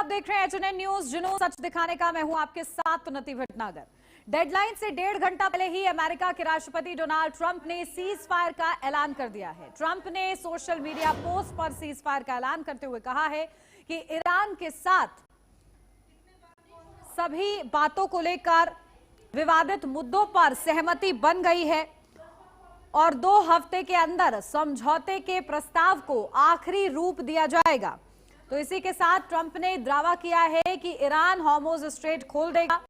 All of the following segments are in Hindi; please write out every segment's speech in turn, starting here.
देख रहे हैं एचएनएन न्यूज, जुनून सच दिखाने का। मैं हूं आपके साथ उन्नति भटनागर। डेडलाइन से 1.5 घंटा पहले ही अमेरिका के राष्ट्रपति डोनाल्ड ट्रंप ने सीज फायर का ऐलान कर दिया है। ट्रंप ने सोशल मीडिया पोस्ट पर सीज फायर का ऐलान करते हुए कहा है कि ईरान के साथ सभी बातों को लेकर विवादित मुद्दों पर सहमति बन गई है और 2 हफ्ते के अंदर समझौते के प्रस्ताव को आखिरी रूप दिया जाएगा। तो इसी के साथ ट्रंप ने दावा किया है कि ईरान हॉर्मुज स्ट्रेट खोल देगा।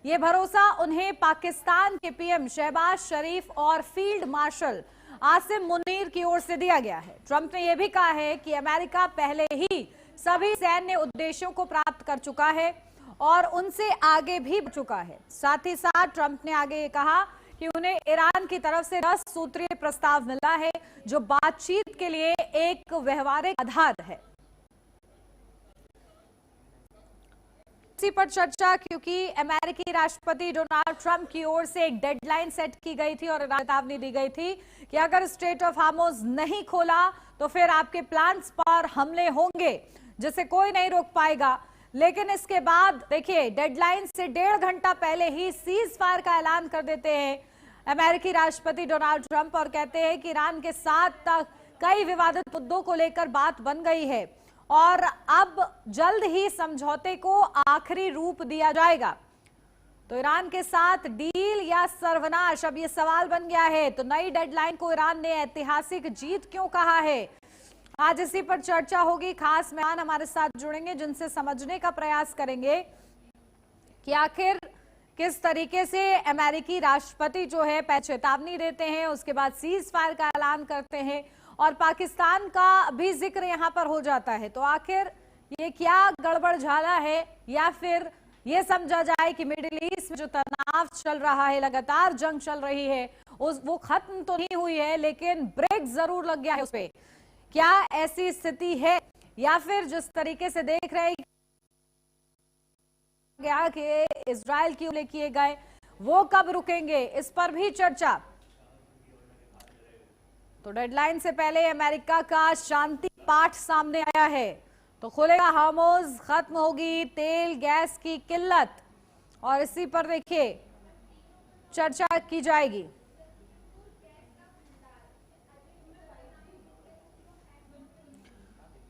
यह भरोसा उन्हें पाकिस्तान के पीएम शहबाज शरीफ और फील्ड मार्शल आसिम मुनीर की ओर से दिया गया है। ट्रंप ने यह भी कहा है कि अमेरिका पहले ही सभी सैन्य उद्देश्यों को प्राप्त कर चुका है और उनसे आगे भी बढ़ चुका है। साथ ही साथ ट्रंप ने आगे ये कहा कि उन्हें ईरान की तरफ से 10 सूत्रीय प्रस्ताव मिला है जो बातचीत के लिए एक व्यवहारिक आधार है। इसी पर चर्चा, क्योंकि अमेरिकी राष्ट्रपति डोनाल्ड ट्रंप की ओर से एक डेडलाइन सेट की गई थी और चेतावनी दी गई थी कि अगर स्ट्रेट ऑफ हार्मुज नहीं खोला तो फिर आपके प्लान्स पर हमले होंगे जिसे कोई नहीं रोक पाएगा। लेकिन इसके बाद देखिए, डेडलाइन से 1.5 घंटा पहले ही सीज फायर का ऐलान कर देते हैं अमेरिकी राष्ट्रपति डोनाल्ड ट्रंप और कहते हैं कि ईरान के साथ कई विवादित मुद्दों को लेकर बात बन गई है और अब जल्द ही समझौते को आखिरी रूप दिया जाएगा। तो ईरान के साथ डील या सर्वनाश, अब यह सवाल बन गया है। तो नई डेडलाइन को ईरान ने ऐतिहासिक जीत क्यों कहा है, आज इसी पर चर्चा होगी। खास मेहमान हमारे साथ जुड़ेंगे जिनसे समझने का प्रयास करेंगे कि आखिर किस तरीके से अमेरिकी राष्ट्रपति जो है चेतावनी देते हैं, उसके बाद सीज फायर का ऐलान करते हैं और पाकिस्तान का भी जिक्र यहां पर हो जाता है। तो आखिर ये क्या गड़बड़ झाला है, या फिर ये समझा जाए कि मिडिल ईस्ट में जो तनाव चल रहा है, लगातार जंग चल रही है, वो खत्म तो नहीं हुई है लेकिन ब्रेक जरूर लग गया है उस पे। क्या ऐसी स्थिति है, या फिर जिस तरीके से देख रहे हैं गया कि इजराइल की हमले किए गए वो कब रुकेंगे, इस पर भी चर्चा। तो डेडलाइन से पहले अमेरिका का शांति पाठ सामने आया है। तो खुलेगा हार्मुज, खत्म होगी तेल गैस की किल्लत, और इसी पर देखिए चर्चा की जाएगी।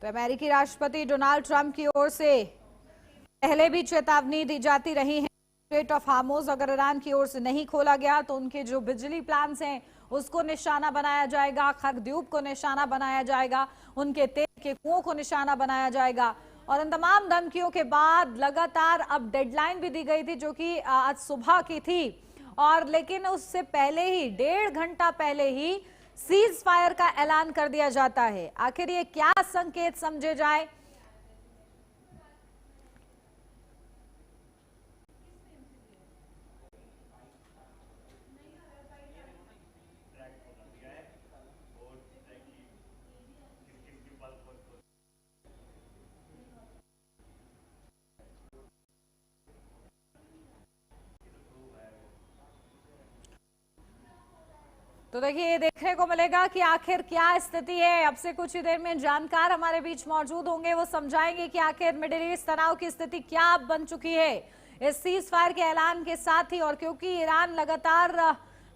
तो अमेरिकी राष्ट्रपति डोनाल्ड ट्रंप की ओर से पहले भी चेतावनी दी जाती रही है। स्ट्रेट ऑफ हार्मुज अगर ईरान की ओर से नहीं खोला गया तो उनके जो बिजली प्लांट्स हैं उसको निशाना बनाया जाएगा, खरद्वीप को निशाना बनाया जाएगा, उनके तेल के कुओं को निशाना बनाया जाएगा। और इन तमाम धमकियों के बाद लगातार अब डेडलाइन भी दी गई थी जो कि आज सुबह की थी, और लेकिन उससे पहले ही 1.5 घंटा पहले ही सीज फायर का ऐलान कर दिया जाता है। आखिर ये क्या संकेत समझे जाए, तो देखिए ये देखने को मिलेगा कि आखिर क्या स्थिति है। अब से कुछ ही देर में जानकार हमारे बीच मौजूद होंगे, वो समझाएंगे कि आखिर मिडिल ईस्ट तनाव की स्थिति क्या अब बन चुकी है इस सीज फायर के ऐलान के साथ ही। और क्योंकि ईरान लगातार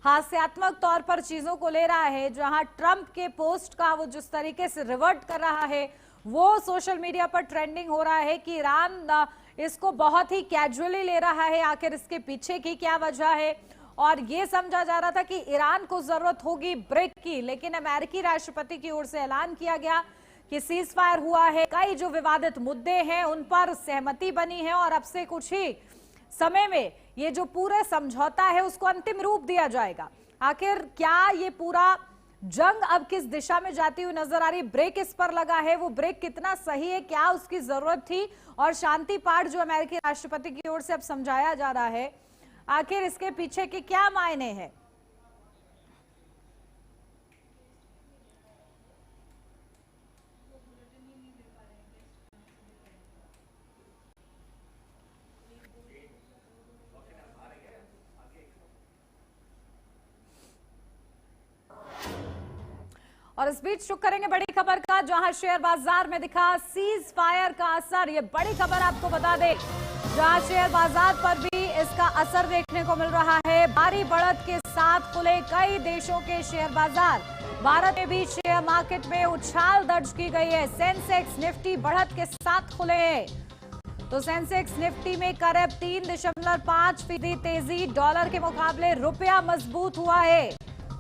हास्यात्मक तौर पर चीजों को ले रहा है, जहां ट्रंप के पोस्ट का वो जिस तरीके से रिवर्ट कर रहा है वो सोशल मीडिया पर ट्रेंडिंग हो रहा है कि ईरान इसको बहुत ही कैजुअली ले रहा है। आखिर इसके पीछे की क्या वजह है, और ये समझा जा रहा था कि ईरान को जरूरत होगी ब्रेक की, लेकिन अमेरिकी राष्ट्रपति की ओर से ऐलान किया गया कि सीज फायर हुआ है, कई जो विवादित मुद्दे हैं उन पर सहमति बनी है और अब से कुछ ही समय में ये जो पूरा समझौता है उसको अंतिम रूप दिया जाएगा। आखिर क्या ये पूरा जंग अब किस दिशा में जाती हुई नजर आ रही, ब्रेक इस पर लगा है, वो ब्रेक कितना सही है, क्या उसकी जरूरत थी, और शांति पाठ जो अमेरिकी राष्ट्रपति की ओर से अब समझाया जा रहा है, आखिर इसके पीछे के क्या मायने हैं। और इस बीच रुक करेंगे बड़ी खबर का, जहां शेयर बाजार में दिखा सीज फायर का असर। ये बड़ी खबर आपको बता दें, जहां शेयर बाजार पर भी इसका असर देखने को मिल रहा है। भारी बढ़त के साथ खुले कई देशों के शेयर बाजार। भारत में भी शेयर मार्केट में उछाल दर्ज की गई है। सेंसेक्स निफ्टी बढ़त के साथ खुले हैं, तो सेंसेक्स निफ्टी में करीब 3.5% तेजी। डॉलर के मुकाबले रुपया मजबूत हुआ है।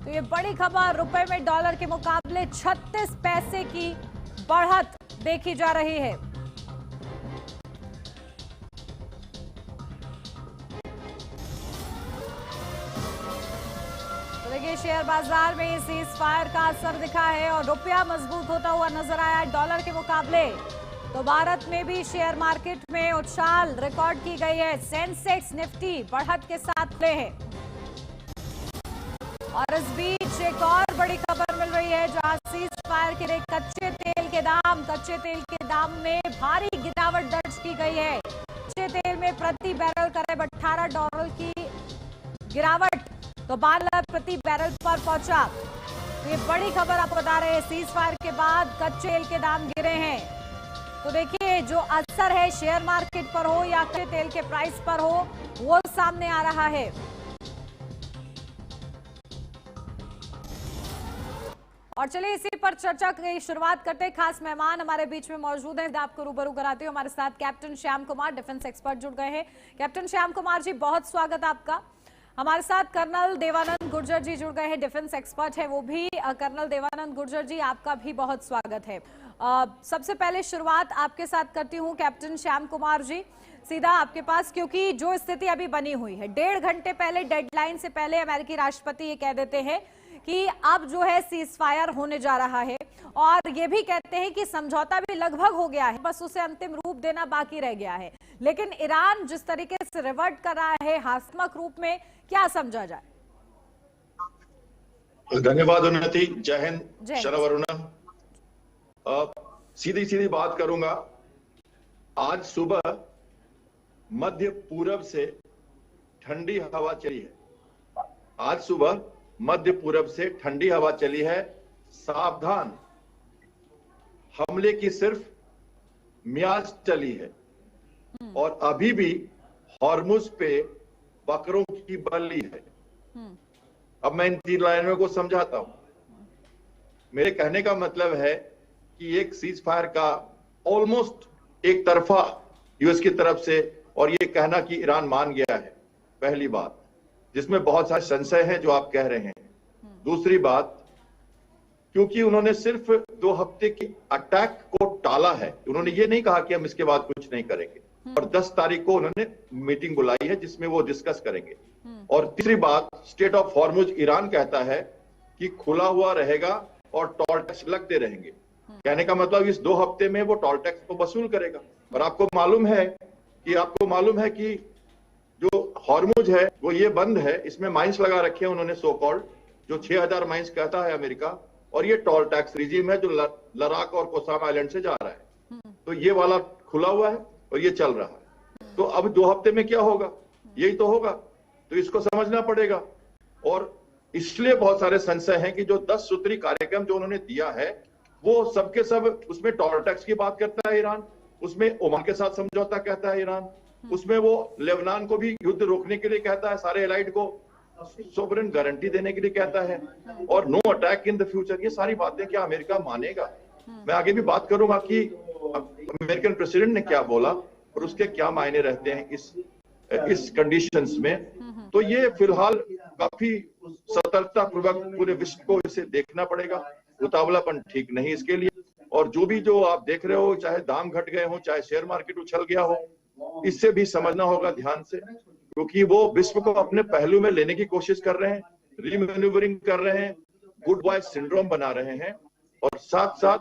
तो ये बड़ी खबर, रुपए में डॉलर के मुकाबले 36 पैसे की बढ़त देखी जा रही है। तो देखिए, शेयर बाजार में सीज फायर का असर दिखा है और रुपया मजबूत होता हुआ नजर आया डॉलर के मुकाबले। तो भारत में भी शेयर मार्केट में उछाल रिकॉर्ड की गई है। सेंसेक्स निफ्टी बढ़त के साथ खुले हैं। और इस बीच एक और बड़ी खबर मिल रही है, जहां सीज फायर के कच्चे तेल के दाम में भारी गिरावट दर्ज की गई है। कच्चे तेल में प्रति बैरल करीब $18 की गिरावट, तो $12 प्रति बैरल पर पहुंचा। तो ये बड़ी खबर आपको बता रहे हैं, सीज फायर के बाद कच्चे तेल के दाम गिरे हैं। तो देखिए, जो असर है शेयर मार्केट पर हो या कच्चे तेल के प्राइस पर हो, वो सामने आ रहा है। और चलिए इसी पर चर्चा की शुरुआत करते हैं। खास मेहमान हमारे बीच में मौजूद हैं, आपको रूबरू कराती हूँ। हमारे साथ captain Shyam Kumar, defence expert, जुड़ गए हैं। कैप्टन श्याम कुमार जी, बहुत स्वागत आपका। हमारे साथ कर्नल देवानंद गुर्जर जी जुड़ गए हैं, डिफेंस एक्सपर्ट है वो भी। कर्नल देवानंद गुर्जर जी, आपका भी बहुत स्वागत है। सबसे पहले शुरुआत आपके साथ करती हूँ कैप्टन श्याम कुमार जी, सीधा आपके पास, क्योंकि जो स्थिति अभी बनी हुई है, 1.5 घंटे पहले, डेडलाइन से पहले अमेरिकी राष्ट्रपति ये कह देते हैं कि अब जो है सीज फायर होने जा रहा है, और ये भी कहते हैं कि समझौता भी लगभग हो गया है, बस उसे अंतिम रूप देना बाकी रह गया है। लेकिन ईरान जिस तरीके से रिवर्ट कर रहा है हास्यात्मक रूप में, क्या समझा जाए? धन्यवाद उन्नति, जय हिंद, शरवरुणा। सीधी सीधी बात करूंगा। आज सुबह मध्य पूरब से ठंडी हवा चली है। आज सुबह मध्य पूरब से ठंडी हवा चली है। सावधान, हमले की सिर्फ मियाज चली है और अभी भी हॉर्मुज पे बकरों की बलि है। अब मैं इन 3 लाइनों को समझाता हूं। मेरे कहने का मतलब है कि एक सीज फायर का ऑलमोस्ट एक तरफा यूएस की तरफ से, और ये कहना कि ईरान मान गया है, पहली बात, जिसमें बहुत सारे संशय हैं जो आप कह रहे हैं। दूसरी बात, क्योंकि उन्होंने सिर्फ 2 हफ्ते की अटैक को टाला है, उन्होंने ये नहीं कहा कि हम इसके बाद कुछ नहीं करेंगे, और 10 तारीख को उन्होंने मीटिंग बुलाई है जिसमें वो डिस्कस करेंगे। और तीसरी बात, स्टेट ऑफ हॉर्मुज ईरान कहता है कि खुला हुआ रहेगा और टोल टैक्स लगते रहेंगे। कहने का मतलब इस 2 हफ्ते में वो टोल टैक्स को वसूल करेगा। और आपको मालूम है कि जो हॉर्मुज है वो ये बंद है, इसमें माइंस लगा रखे हैं उन्होंने, सो कॉल्ड, जो 6000 माइंस कहता है अमेरिका, और ये टोल टैक्स रिजीम है जो लद्दाख और कोसाम आइलैंड से जा रहा है। तो ये वाला खुला हुआ है और ये चल रहा है। तो अब 2 हफ्ते में क्या होगा? यही तो होगा। तो इसको समझना पड़ेगा। और इसलिए बहुत सारे संशय हैं कि जो 10 सूत्री कार्यक्रम जो उन्होंने दिया है, वो सबके सब, उसमें टोल टैक्स की बात करता है ईरान, उसमें ओमान के साथ समझौता कहता है ईरान, उसमें वो लेबनान को भी युद्ध रोकने के लिए कहता है, सारे एलाइड को सोवरेन गारंटी देने के लिए कहता है, और no attack in the future. ये सारी बातें क्या अमेरिका मानेगा? मैं आगे भी बात करूंगा कि अमेरिकन प्रेसिडेंट ने क्या बोला और उसके क्या मायने रहते हैं इस कंडीशंस में। तो ये फिलहाल काफी सतर्कता पूर्वक पूरे विश्व को इसे देखना पड़ेगा। उतावलापन ठीक नहीं इसके लिए। और जो आप देख रहे हो, चाहे दाम घट गए हो, चाहे शेयर मार्केट उछल गया हो, इससे भी समझना होगा ध्यान से, क्योंकि वो विश्व को अपने पहलू में लेने की कोशिश कर रहे हैं, रीमैन्यूवरिंग कर रहे हैं, गुड बॉय सिंड्रोम बना रहे हैं, और साथ साथ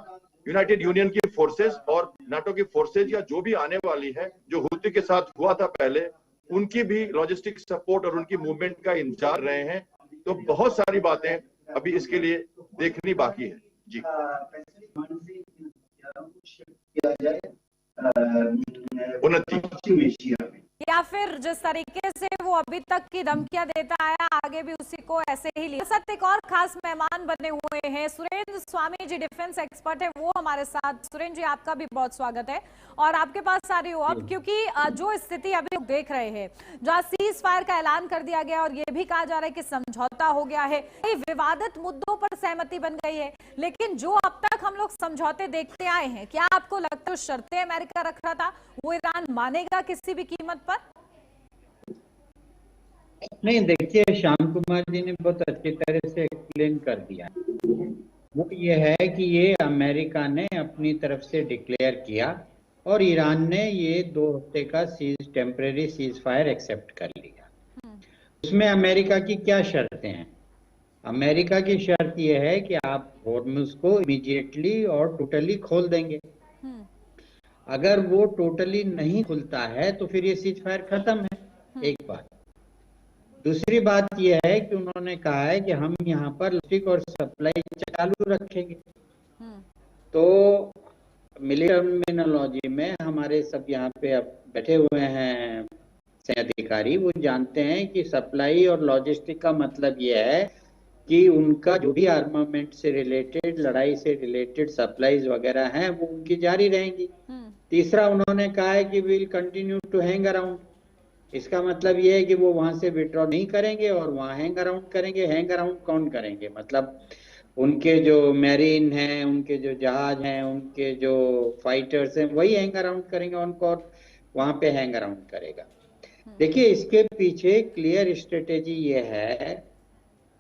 यूनाइटेड यूनियन की फोर्सेस और नाटो की फोर्सेस या जो भी आने वाली है, जो हुती के साथ हुआ था पहले, उनकी भी लॉजिस्टिक सपोर्ट और उनकी मूवमेंट का इंतजार रहे हैं। तो बहुत सारी बातें अभी इसके लिए देखनी बाकी है। जी, या फिर जिस तरीके से वो अभी तक की धमकियां देता आया आगे भी उसी को ऐसे ही लिया। साथ एक और खास मेहमान बने हुए हैं सुरेंद्र स्वामी जी, डिफेंस एक्सपर्ट है वो हमारे साथ। सुरेंद्र जी, आपका भी बहुत स्वागत है और आपके पास आ रही हूँ अब, क्योंकि जो स्थिति अभी लोग देख रहे हैं, जहाँ सीज फायर का ऐलान कर दिया गया और ये भी कहा जा रहा है कि समझौता हो गया है, कई विवादित मुद्दों पर सहमति बन गई है, लेकिन जो अब तक हम लोग समझौते देखते आए हैं, क्या आपको लगता है शर्तें अमेरिका रख रहा था वो ईरान मानेगा किसी भी कीमत पर? नहीं, देखिए, श्याम कुमार जी ने बहुत अच्छी तरह से एक्सप्लेन कर दिया। वो ये है कि ये अमेरिका ने अपनी तरफ से डिक्लेयर किया और ईरान ने ये 2 हफ्ते का टेम्परेरी सीज फायर एक्सेप्ट कर लिया। उसमें अमेरिका की क्या शर्तें हैं? अमेरिका की शर्त ये है कि आप हॉर्मुज़ को इमीडिएटली और टोटली खोल देंगे। अगर वो टोटली नहीं खुलता है तो फिर ये सीज फायर खत्म है, एक बात। दूसरी बात यह है कि उन्होंने कहा है कि हम यहाँ पर लॉजिस्टिक और सप्लाई चालू रखेंगे। तो मिलिट्री टर्मिनोलॉजी में हमारे सब यहाँ पे अब बैठे हुए हैं सैन्य अधिकारी, वो जानते हैं कि सप्लाई और लॉजिस्टिक का मतलब यह है कि उनका जो भी आर्मामेंट से रिलेटेड, लड़ाई से रिलेटेड सप्लाईज वगैरह हैं वो उनकी जारी रहेंगी। तीसरा, उन्होंने कहा है कि will continue to hang around. इसका मतलब ये है कि वो वहां से विड्रॉ नहीं करेंगे और वहां हैंग अराउंड करेंगे। हैंग अराउंड कौन करेंगे? मतलब उनके जो मैरीन हैं, उनके जो जहाज हैं, उनके जो फाइटर्स हैं, वही हैंग अराउंड करेंगे, उनको वहां पे हैंग अराउंड करेगा। देखिए, इसके पीछे क्लियर स्ट्रेटेजी ये है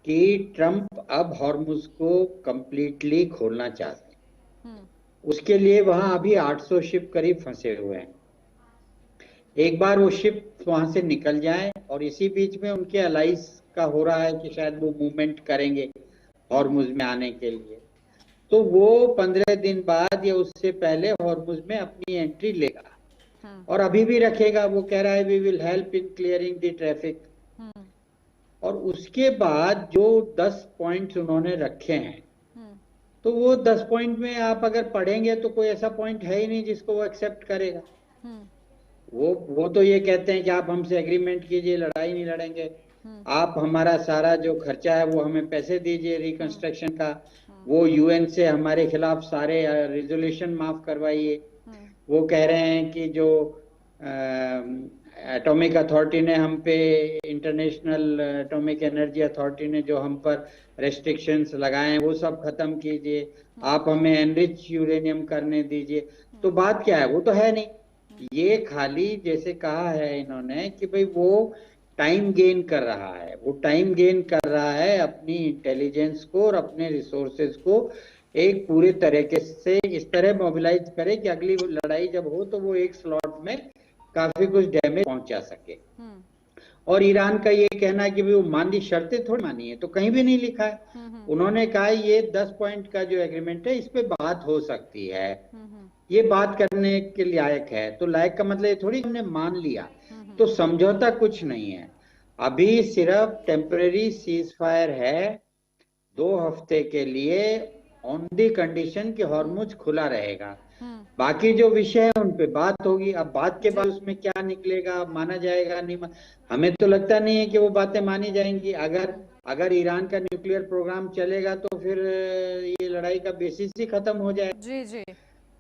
कि ट्रंप अब हॉर्मुज़ को कंप्लीटली खोलना चाहते हैं। उसके लिए वहां अभी 800 शिप करीब फंसे हुए हैं। एक बार वो शिप वहां से निकल जाए और इसी बीच में उनके अलाइज का हो रहा है कि शायद वो मूवमेंट करेंगे हॉर्मुज़ में आने के लिए, तो वो 15 दिन बाद या उससे पहले हॉर्मुज़ में अपनी एंट्री लेगा और अभी भी रखेगा। वो कह रहा है we will help in clearing the traffic. और उसके बाद जो 10 पॉइंट्स उन्होंने रखे हैं, तो वो 10 पॉइंट में आप अगर पढ़ेंगे तो कोई ऐसा पॉइंट है ही नहीं जिसको वो एक्सेप्ट करेगा। वो तो ये कहते हैं कि आप हमसे एग्रीमेंट कीजिए, लड़ाई नहीं लड़ेंगे, आप हमारा सारा जो खर्चा है वो हमें पैसे दीजिए रिकंस्ट्रक्शन का, वो यूएन से हमारे खिलाफ सारे रिजोल्यूशन माफ करवाइए। वो कह रहे हैं कि जो एटॉमिक अथॉरिटी ने हम पे, इंटरनेशनल एटॉमिक एनर्जी अथॉरिटी ने जो हम पर रेस्ट्रिक्शंस लगाए हैं वो सब खत्म कीजिए, आप हमें एनरिच यूरेनियम करने दीजिए। तो बात क्या है? वो तो है नहीं। ये खाली जैसे कहा है इन्होंने कि भाई वो टाइम गेन कर रहा है, वो टाइम गेन कर रहा है अपनी इंटेलिजेंस को और अपने रिसोर्सेज को एक पूरे तरीके से इस तरह मोबिलाइज करे कि अगली लड़ाई जब हो तो वो एक स्लॉट में काफी कुछ डैमेज पहुंचा सके। और ईरान का ये कहना है कि वो मानी, शर्तें थोड़ी मानी है, तो कहीं भी नहीं लिखा है। उन्होंने कहा ये 10 पॉइंट का जो एग्रीमेंट है इस पे बात हो सकती है, ये बात करने के लायक है। तो लायक का मतलब ये थोड़ी हमने मान लिया, तो समझौता कुछ नहीं है। अभी सिर्फ टेम्परेरी सीज फायर है 2 हफ्ते के लिए, ऑन दी कंडीशन कि हॉर्मुज़ खुला रहेगा। बाकी जो विषय है उन पे बात होगी। अब बात के बाद उसमें क्या निकलेगा, माना जाएगा नहीं, हमें तो लगता नहीं है कि वो बातें मानी जाएंगी। अगर ईरान का न्यूक्लियर प्रोग्राम चलेगा तो फिर ये लड़ाई का बेसिस ही खत्म हो जाएगा। जी जी।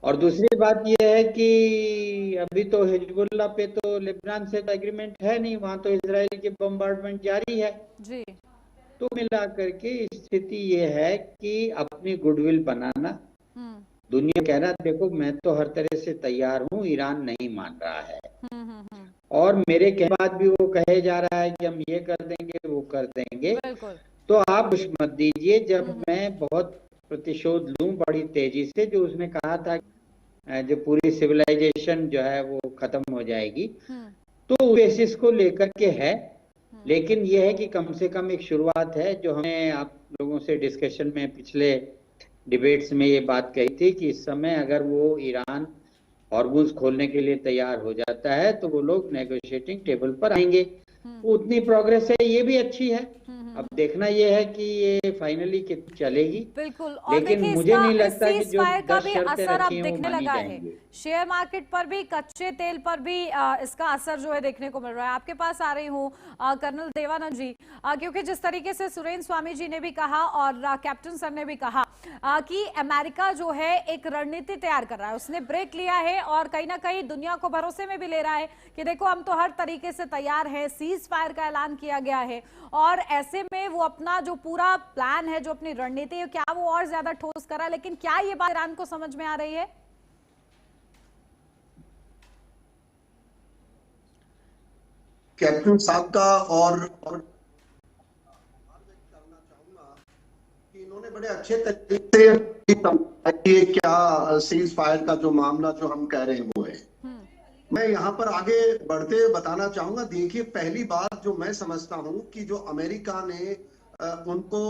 और दूसरी बात ये है कि अभी तो हिजबुल्लाह पे तो लेबनान से तो एग्रीमेंट है नहीं, वहां तो इजराइल की बम्बार्डमेंट जारी है जी। तो मिला करके स्थिति ये है कि अपनी गुडविल बनाना, दुनिया कह रहा देखो मैं तो हर तरह से तैयार हूँ, ईरान नहीं मान रहा है, और मेरे के बाद भी वो कहे जा रहा है कि हम ये कर देंगे वो कर देंगे, तो आप कुछ मत दीजिए। जब मैं बहुत प्रतिशोध लूं बड़ी तेजी से, जो उसने कहा था जो पूरी सिविलाइजेशन जो है वो खत्म हो जाएगी, तो बेसिस को लेकर के है। लेकिन ये है कि कम से कम एक शुरुआत है। जो हमने आप लोगों से डिस्कशन में पिछले डिबेट्स में ये बात कही थी कि इस समय अगर वो ईरान हॉर्मुज़ खोलने के लिए तैयार हो जाता है तो वो लोग नेगोशिएटिंग टेबल पर आएंगे। उतनी प्रोग्रेस है, ये भी अच्छी है। अब देखना ये है कि ये फाइनली कितनी चलेगी। बिल्कुल। और लेकिन देखिए मुझे नहीं लगता कि जो सीज़फायर का 10 भी शर्तें असर अब रखी हैं वो दिखने मानी लगा है, जाएंगी। शेयर मार्केट पर भी, कच्चे तेल पर भी इसका असर जो है देखने को मिल रहा है। आपके पास आ रही हूँ कर्नल देवानंद जी, क्योंकि जिस तरीके से सुरेंद्र स्वामी जी ने भी कहा और कैप्टन सर ने भी कहा कि अमेरिका जो है एक रणनीति तैयार कर रहा है, उसने ब्रेक लिया है और कहीं ना कहीं दुनिया को भरोसे में भी ले रहा है कि देखो हम तो हर तरीके से तैयार है, सीज फायर का ऐलान किया गया है और ऐसे में वो अपना जो पूरा प्लान है, जो अपनी रणनीति है, क्या वो और ज्यादा ठोस करा। लेकिन क्या ये बात ईरान को समझ में आ रही है? कैप्टन साहब का और करना चाहूंगा कि इन्होंने बड़े अच्छे तरीके से क्या सीज फायर का जो मामला जो हम कह रहे हैं वो है। मैं यहाँ पर आगे बढ़ते हुए बताना चाहूंगा। देखिए, पहली बात जो मैं समझता हूँ कि जो अमेरिका ने उनको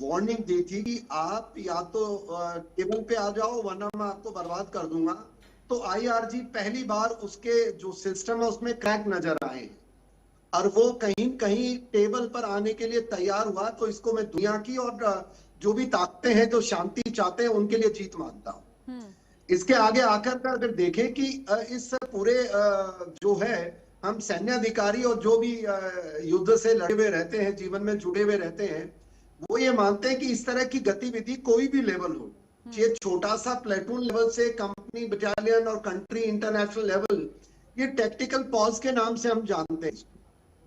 वार्निंग दी थी कि आप या तो टेबल पे आ जाओ वरना मैं आपको बर्बाद कर दूंगा, तो आईआरजी पहली बार उसके जो सिस्टम है उसमें क्रैक नजर आए और वो कहीं कहीं टेबल पर आने के लिए तैयार हुआ। तो इसको मैं दुनिया की और जो भी ताकतें हैं जो शांति चाहते हैं उनके लिए जीत मानता हूँ। इसके आगे आकर कर अगर देखें कि इस पूरे जो है हम सैन्य अधिकारी और जो भी युद्ध से लड़े हुए रहते हैं, जीवन में जुड़े हुए रहते हैं, वो ये मानते हैं कि इस तरह की गतिविधि कोई भी लेवल हो, ये छोटा सा प्लेटून लेवल से कंपनी, बटालियन और कंट्री, इंटरनेशनल लेवल, ये टैक्टिकल पॉज के नाम से हम जानते हैं।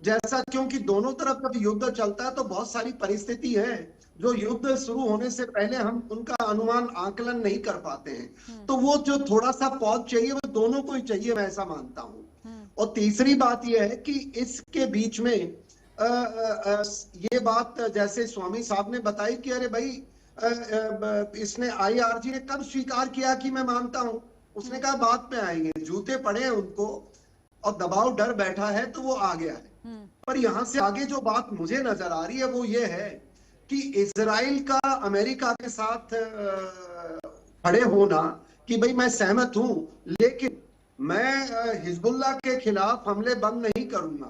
जैसा क्योंकि दोनों तरफ जब युद्ध चलता है तो बहुत सारी परिस्थिति है जो युद्ध शुरू होने से पहले हम उनका अनुमान, आकलन नहीं कर पाते हैं। तो वो जो थोड़ा सा पॉज चाहिए वो दोनों को ही चाहिए, मैं ऐसा मानता हूँ। और तीसरी बात यह है कि इसके बीच में ये बात जैसे स्वामी साहब ने बताई कि अरे भाई इसने आईआरजी ने कब स्वीकार किया कि मैं मानता हूं, उसने कहा बाद में आएंगे, जूते पड़े हैं उनको और दबाव डर बैठा है तो वो आ गया है। पर यहां से आगे जो बात मुझे नजर आ रही है वो ये है कि इजराइल का अमेरिका के साथ खड़े होना कि भाई मैं सहमत हूं लेकिन मैं हिजबुल्लाह के खिलाफ हमले बंद नहीं करूंगा।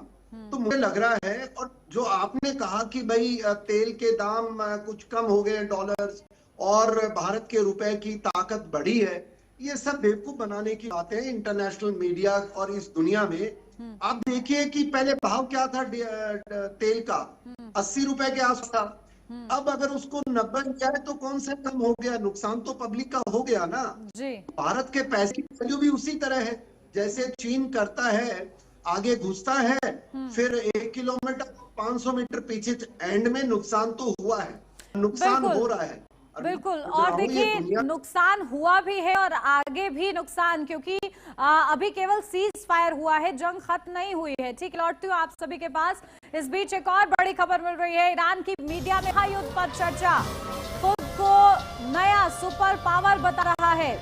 तो मुझे लग रहा है, और जो आपने कहा कि भाई तेल के दाम कुछ कम हो गए डॉलर्स और भारत के रुपए की ताकत बढ़ी है, ये सब बेवकूफ बनाने की बातें हैं इंटरनेशनल मीडिया और इस दुनिया में। आप देखिए कि पहले भाव क्या था तेल का, 80 रुपए के आसपास था। अब अगर उसको 90 जाए तो कौन सा कम हो गया, नुकसान तो पब्लिक का हो गया ना जी। भारत के पैसे की वैल्यू भी उसी तरह है, जैसे चीन करता है आगे घुसता है, फिर 1 किलोमीटर 500 मीटर पीछे, एंड में नुकसान तो हुआ है, नुकसान हो रहा है। बिल्कुल। और देखिए नुकसान हुआ भी है और आगे भी नुकसान, क्योंकि अभी केवल सीज फायर हुआ है, जंग खत्म नहीं हुई है। ठीक, लौटती हूँ आप सभी के पास। इस बीच एक और बड़ी खबर मिल रही है, ईरान की मीडिया में महायुद्ध पर चर्चा, खुद को नया सुपर पावर बता रहा है।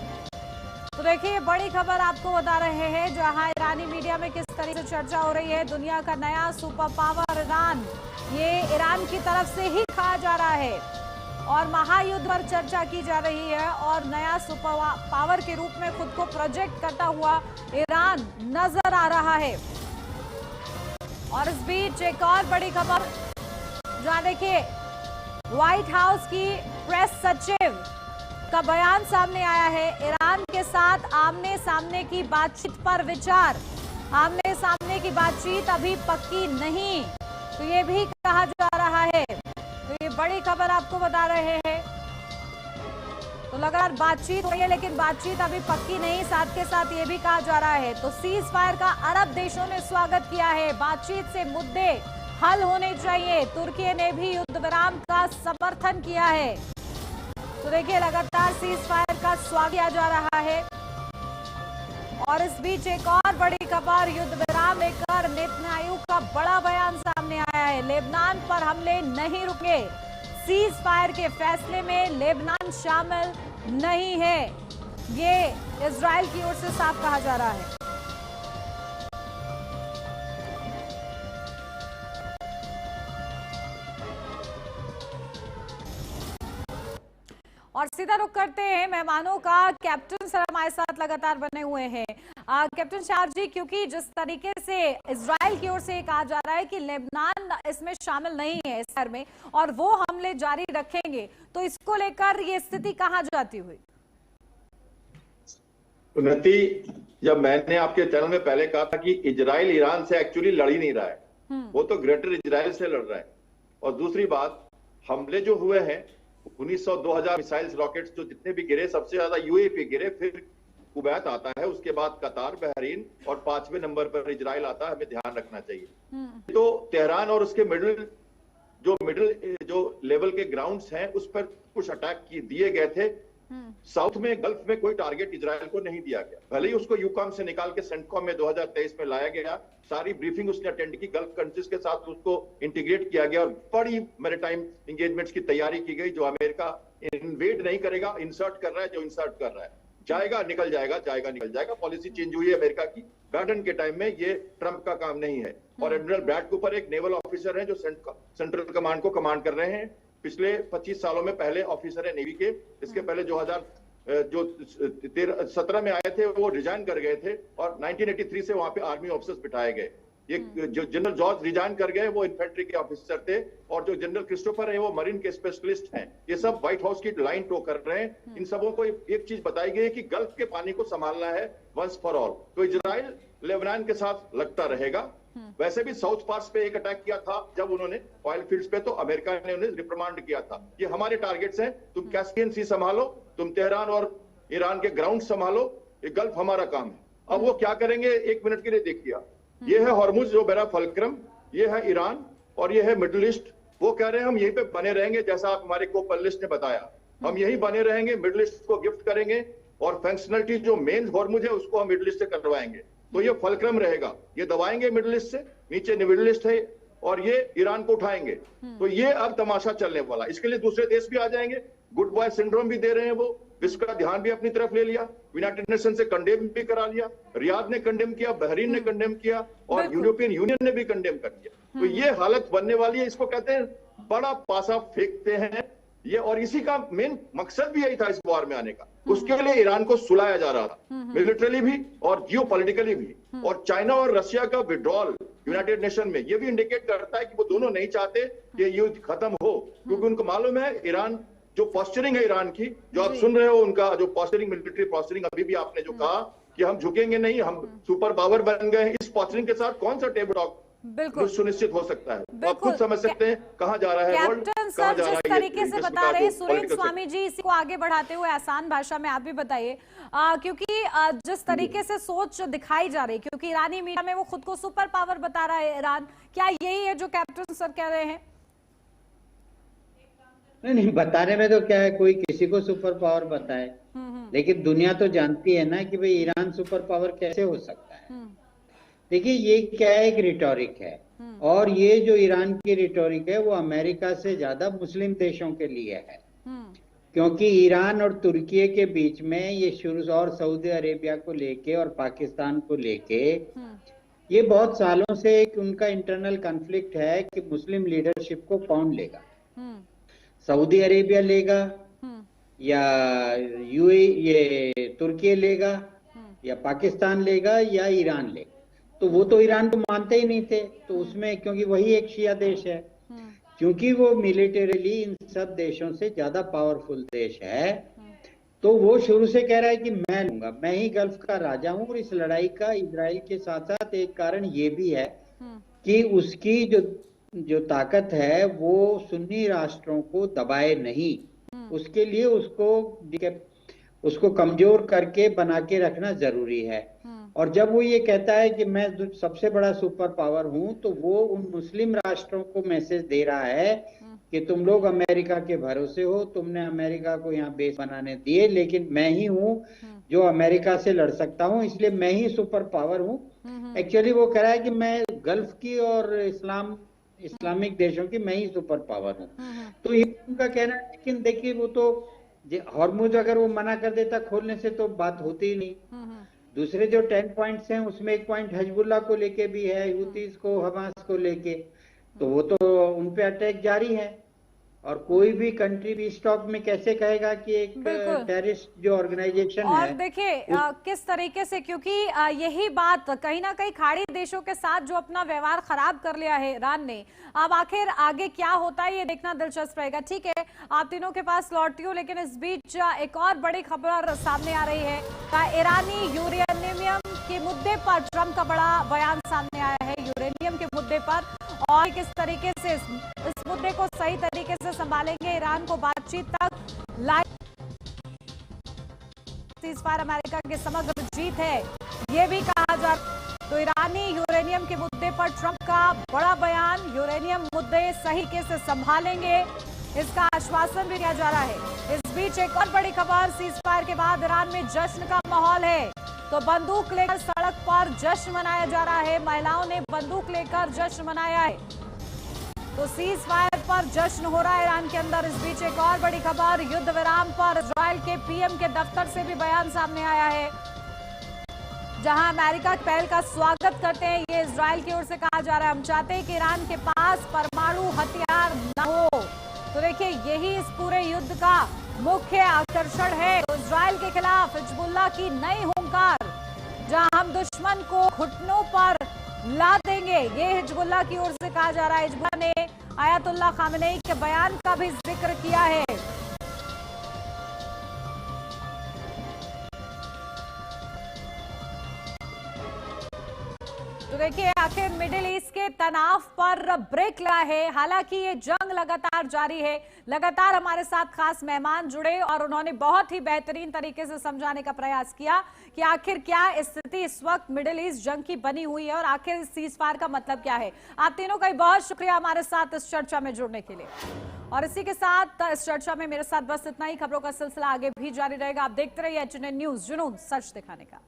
तो देखिए बड़ी खबर आपको बता रहे हैं, जहां ईरानी मीडिया में किस तरह से चर्चा हो रही है, दुनिया का नया सुपर पावर ईरान, ये ईरान की तरफ से ही कहा जा रहा है और महायुद्ध पर चर्चा की जा रही है और नया सुपर पावर के रूप में खुद को प्रोजेक्ट करता हुआ ईरान नजर आ रहा है। और इस बीच एक और बड़ी खबर, जहां देखिए व्हाइट हाउस की प्रेस सचिव का बयान सामने आया है, ईरान के साथ आमने सामने की बातचीत पर विचार, आमने सामने की बातचीत अभी पक्की नहीं, तो ये भी कहा जा रहा है। तो ये बड़ी खबर आपको बता रहे हैं। तो लगातार बातचीत हो रही है लेकिन बातचीत अभी पक्की नहीं, साथ के साथ ये भी कहा जा रहा है। तो सीज फायर का अरब देशों ने स्वागत किया है, बातचीत से मुद्दे हल होने चाहिए, तुर्की ने भी युद्ध विराम का समर्थन किया है। तो देखिए लगातार सीज फायर का स्वागत किया जा रहा है। और इस बीच एक और बड़ी खबर, युद्ध विराम लेकर नेतन्याहू का बड़ा बयान सामने आया है, लेबनान पर हमले नहीं रुके, सीज फायर के फैसले में लेबनान शामिल नहीं है, ये इजराइल की ओर से साफ कहा जा रहा है। और सीधा रुख करते हैं मेहमानों का। कैप्टन सर हमारे साथ लगातार बने हुए हैं। कैप्टन शार जी, क्योंकि जिस तरीके से इजराइल की ओर से कहा जा रहा है कि लेबनान इसमें शामिल नहीं है इस शहर में और वो हमले जारी रखेंगे, तो इसको लेकर ये स्थिति कहाँ जाती हुई? उन्नति, जब मैंने आपके चैनल में पहले कहा था कि इजराइल ईरान से एक्चुअली लड़ ही नहीं रहा है, वो तो ग्रेटर इजराइल से लड़ रहा है। और दूसरी बात, हमले जो हुए हैं 1900 2000 मिसाइल्स रॉकेट्स जो जितने भी गिरे, सबसे ज्यादा यूएई पे गिरे, फिर कुवैत आता है, उसके बाद कतार, बहरीन और 5वें नंबर पर इजराइल आता है। हमें ध्यान रखना चाहिए। तो तेहरान और उसके मिडिल जो लेवल के ग्राउंड्स हैं उस पर कुछ अटैक दिए गए थे। साउथ में, गल्फ में कोई टारगेट इजराइल को नहीं दिया गया। भले ही उसको यूकॉम से निकाल के सेंटकॉम में 2023 में लाया गया, सारी ब्रीफिंग उसने अटेंड की, गल्फ कंट्रीज के साथ उसको इंटीग्रेट किया गया और बड़ी मैरीटाइम इंगेजमेंट्स की तैयारी की गई। जो अमेरिका इन्वेड नहीं करेगा, इंसर्ट कर रहा है, जो इंसर्ट कर रहा है, जाएगा निकल जाएगा, जाएगा निकल जाएगा। पॉलिसी चेंज हुई है अमेरिका की। बाइडेन के टाइम में ये ट्रंप का काम नहीं है। और एडमिरल ब्रैड कूपर एक नेवल ऑफिसर है जो सेंट्रल कमांड को कमांड कर रहे हैं। पिछले 25 सालों में पहले ऑफिसर है नेवी के। इसके पहले 2017 में आए थे, वो रिजाइन कर गए थे और 1983 से वहां पे आर्मी ऑफिसर्स बिठाए गए। ये जो जनरल जॉर्ज रिजाइन कर गए, वो इन्फेंट्री के ऑफिसर थे, और जो जनरल क्रिस्टोफर है वो मरीन के स्पेशलिस्ट हैं। ये सब व्हाइट हाउस की लाइन टो कर रहे हैं। इन सबों को एक चीज बताई गई है कि गल्फ के पानी को संभालना है वंस फॉर ऑल। तो इजराइल लेबनान के साथ लगता रहेगा। वैसे भी साउथ पार्ट्स पे एक अटैक किया था जब उन्होंने ऑयल फील्ड्स पे, तो अमेरिका ने उन्हें रिप्रिमांड किया था। ये हमारे टारगेट्स हैं। तुम कैस्पियन सी संभालो, तुम तेहरान और ईरान के ग्राउंड संभालो, ये गल्फ हमारा काम है। अब वो क्या करेंगे, 1 मिनट के लिए देखिए। ये है हॉर्मुज जो बेरा फल्क्रम, ये है ईरान और ये है मिडिल ईस्ट। वो कह रहे हैं हम यहीं पे बने रहेंगे, जैसा आप हमारे को पैनलिस्ट ने बताया, हम यहीं बने रहेंगे, मिडिल ईस्ट को गिफ्ट करेंगे और फंक्शनलिटी जो मेन हॉर्मुज है उसको हम मिडिल ईस्ट से करवाएंगे। तो ये फल्क्रम रहेगा, ये दबाएंगे मिडिल ईस्ट से, नीचे मिडिल ईस्ट है और ये ईरान को उठाएंगे। तो ये अब तमाशा चलने वाला। इसके लिए दूसरे देश भी आ जाएंगे, गुड बॉय सिंड्रोम भी दे रहे हैं वो, विश्व का ध्यान भी अपनी तरफ ले लिया, यूनाइटेड नेशन से कंडेम भी करा लिया, रियाद ने कंडेम किया, बहरीन ने कंडेम किया और यूरोपियन यूनियन ने भी कंडेम कर दिया। तो ये हालत बनने वाली है। इसको कहते हैं बड़ा पासा फेंकते हैं ये, और इसी का मेन मकसद भी यही था इस वॉर में आने का। उसके लिए ईरान को सुलाया जा रहा था, मिलिटरली भी और जियोपॉलिटिकली भी। और चाइना और रशिया का विड्रॉल यूनाइटेड नेशन में ये भी इंडिकेट करता है कि वो दोनों नहीं चाहते कि युद्ध खत्म हो, क्योंकि उनको मालूम है ईरान जो पॉस्चरिंग है ईरान की, जो आप सुन रहे हो, उनका जो पॉस्चरिंग, मिलिट्री पॉस्चरिंग, अभी भी आपने जो कहा कि हम झुकेंगे नहीं, हम सुपर पावर बन गए हैं, इस पॉस्चरिंग के साथ कौन सा टेबल टॉक बिल्कुल सुनिश्चित हो सकता है। आप खुद समझ सकते हैं कहां जा रहा है वर्ल्ड, कैप्टन कहां सर जा रहा जिस है। तरीके से बता रहे हैं सुरेंद्र स्वामी जी, इसी को आगे बढ़ाते हुए आसान भाषा में आप भी बताइए, क्योंकि जिस तरीके से सोच दिखाई जा रही है, क्योंकि ईरानी मीडिया में वो खुद को सुपर पावर बता रहा है ईरान, क्या यही है जो कैप्टन सर कह रहे हैं? नहीं, बताने में तो क्या है, कोई किसी को सुपर पावर बताए, लेकिन दुनिया तो जानती है ना कि भाई ईरान सुपर पावर कैसे हो सकता है। देखिए, ये क्या है, एक रिटोरिक है, और ये जो ईरान की रिटोरिक है वो अमेरिका से ज्यादा मुस्लिम देशों के लिए है, क्योंकि ईरान और तुर्की के बीच में ये शुरू, और सऊदी अरेबिया को लेके और पाकिस्तान को लेके ये बहुत सालों से एक उनका इंटरनल कॉन्फ्लिक्ट है कि मुस्लिम लीडरशिप को कौन लेगा, सऊदी अरेबिया लेगा या ये तुर्की लेगा या पाकिस्तान लेगा या ईरान लेगा। तो वो तो ईरान को मानते ही नहीं थे, तो उसमें क्योंकि वही एक शिया देश है, क्योंकि वो मिलिटरीली इन सब देशों से ज्यादा पावरफुल देश है, तो वो शुरू से कह रहा है कि मैं लूंगा, मैं ही गल्फ का राजा हूं। और इस लड़ाई का इजराइल के साथ साथ एक कारण ये भी है कि उसकी जो ताकत है वो सुन्नी राष्ट्रों को दबाए नहीं, उसके लिए उसको कमजोर करके बना के रखना जरूरी है। और जब वो ये कहता है कि मैं सबसे बड़ा सुपर पावर हूं, तो वो उन मुस्लिम राष्ट्रों को मैसेज दे रहा है कि तुम लोग अमेरिका के भरोसे हो, तुमने अमेरिका को यहाँ बेस बनाने दिए, लेकिन मैं ही हूं जो अमेरिका से लड़ सकता हूं, इसलिए मैं ही सुपर पावर हूं। एक्चुअली वो कह रहा है कि मैं गल्फ की और इस्लामिक देशों की मैं ही सुपर पावर हूँ। तो ये उनका कहना है, लेकिन देखिए वो तो हॉर्मुज अगर वो मना कर देता खोलने से तो बात होती ही नहीं। दूसरे जो 10 पॉइंट्स हैं उसमें एक पॉइंट हिजबुल्लाह को लेके भी है, हुतीज को, हमास को लेके, तो वो तो उन पे अटैक जारी है। और कोई भी कंट्री भी स्टॉक में कैसे कहेगा कि एक बिल्कुल। टेररिस्ट जो ऑर्गेनाइजेशन और है। देखिए किस तरीके से, क्योंकि यही बात कहीं ना कहीं खाड़ी देशों के साथ जो अपना व्यवहार खराब कर लिया है ईरान ने, अब आखिर आगे क्या होता है ये देखना दिलचस्प रहेगा। ठीक है, आप तीनों के पास लौटती हूँ, लेकिन इस बीच एक और बड़ी खबर सामने आ रही है। ईरानी यूरेनियम के मुद्दे पर ट्रंप का बड़ा बयान सामने आया है, यूरेनियम के मुद्दे पर, और किस तरीके से इस मुद्दे को सही तरीके से संभालेंगे, ईरान को बातचीत तक लाए। सीज़फायर अमेरिका की समग्र जीत है, ये भी कहा जा रहा है। तो ईरानी यूरेनियम के मुद्दे पर ट्रंप का बड़ा बयान, यूरेनियम मुद्दे सही से संभालेंगे, इसका आश्वासन भी दिया जा रहा है। इस बीच एक और बड़ी खबर, सीज़फायर के बाद ईरान में जश्न का माहौल है। तो बंदूक लेकर सड़क पर जश्न मनाया जा रहा है, महिलाओं ने बंदूक लेकर जश्न मनाया है। तो सीज फायर पर जश्न हो रहा है ईरान के अंदर। इस बीच एक और बड़ी खबर, युद्ध विराम पर इजराइल के पीएम के दफ्तर से भी बयान सामने आया है, जहां अमेरिका की पहल का स्वागत करते हैं। ये इजराइल की ओर से कहा जा रहा है, हम चाहते हैं कि ईरान के पास परमाणु हथियार न हो। तो देखिए, यही इस पूरे युद्ध का मुख्य आकर्षण है। तो इजराइल के खिलाफ हिजबुल्लाह की नई हुंकार, जहां हम दुश्मन को घुटनों पर ला देंगे, ये हिजबुल्लाह की ओर से कहा जा रहा है। हिजबुल्लाह ने आयतुल्लाह खामेनेई के बयान का भी जिक्र किया है। तो देखिए, आखिर मिडिल ईस्ट के तनाव पर ब्रेक लगा है। हालांकि ये जंग लगातार जारी है, लगातार हमारे साथ खास मेहमान जुड़े और उन्होंने बहुत ही बेहतरीन तरीके से समझाने का प्रयास किया कि आखिर क्या स्थिति इस वक्त मिडिल ईस्ट जंग की बनी हुई है और आखिर इस सीज़फायर का मतलब क्या है। आप तीनों का बहुत शुक्रिया हमारे साथ इस चर्चा में जुड़ने के लिए। और इसी के साथ इस चर्चा में मेरे साथ बस इतना ही। खबरों का सिलसिला आगे भी जारी रहेगा। आप देखते रहिए HNN न्यूज़, जुनून सच दिखाने का।